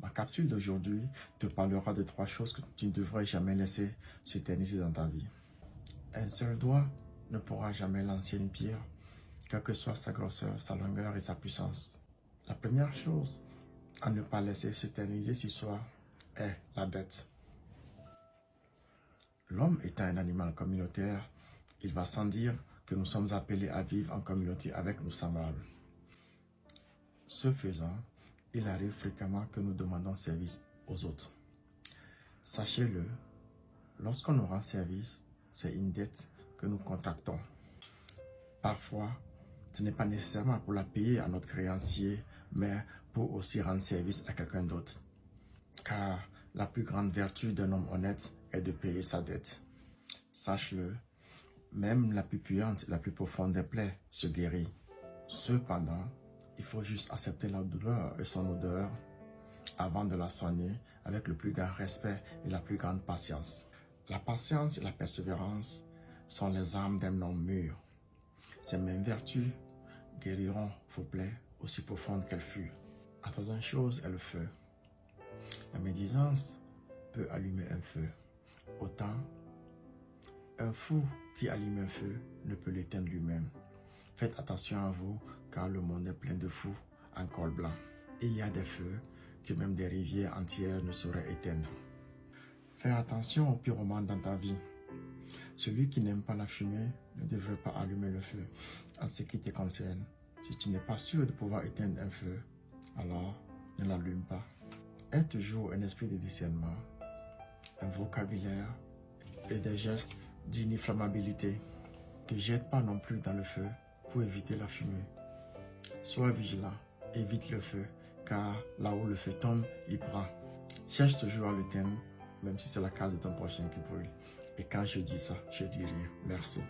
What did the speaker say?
Ma capsule d'aujourd'hui te parlera de 3 choses que tu ne devrais jamais laisser s'éterniser dans ta vie. Un seul doigt ne pourra jamais lancer une pierre, quelle que soit sa grosseur, sa longueur et sa puissance. La première chose à ne pas laisser s'éterniser ce soir est la dette. L'homme étant un animal communautaire, il va sans dire que nous sommes appelés à vivre en communauté avec nos semblables. Ce faisant, il arrive fréquemment que nous demandons service aux autres. Sachez-le, lorsqu'on nous rend service, c'est une dette que nous contractons. Parfois, ce n'est pas nécessairement pour la payer à notre créancier, mais pour aussi rendre service à quelqu'un d'autre. Car la plus grande vertu d'un homme honnête est de payer sa dette. Sache-le, même la plus puissante, la plus profonde des plaies se guérit. Cependant, il faut juste accepter la douleur et son odeur avant de la soigner avec le plus grand respect et la plus grande patience. La patience et la persévérance sont les armes d'un homme mûr. Ces mêmes vertus guériront vos plaies aussi profondes qu'elles furent. La troisième chose est le feu. La médisance peut allumer un feu. Autant, un fou qui allume un feu ne peut l'éteindre lui-même. Faites attention à vous, car le monde est plein de fous en col blanc. Il y a des feux que même des rivières entières ne sauraient éteindre. Fais attention aux pyromanes dans ta vie. Celui qui n'aime pas la fumée ne devrait pas allumer le feu. En ce qui te concerne, si tu n'es pas sûr de pouvoir éteindre un feu, alors ne l'allume pas. Aie toujours un esprit de discernement, un vocabulaire et des gestes d'inflammabilité. Ne te jette pas non plus dans le feu pour éviter la fumée. Sois vigilant, évite le feu, car là où le feu tombe, il prend. Cherche toujours à l'éteindre, même si c'est la case de ton prochain qui brûle. Et quand je dis ça, je dis rien. Merci.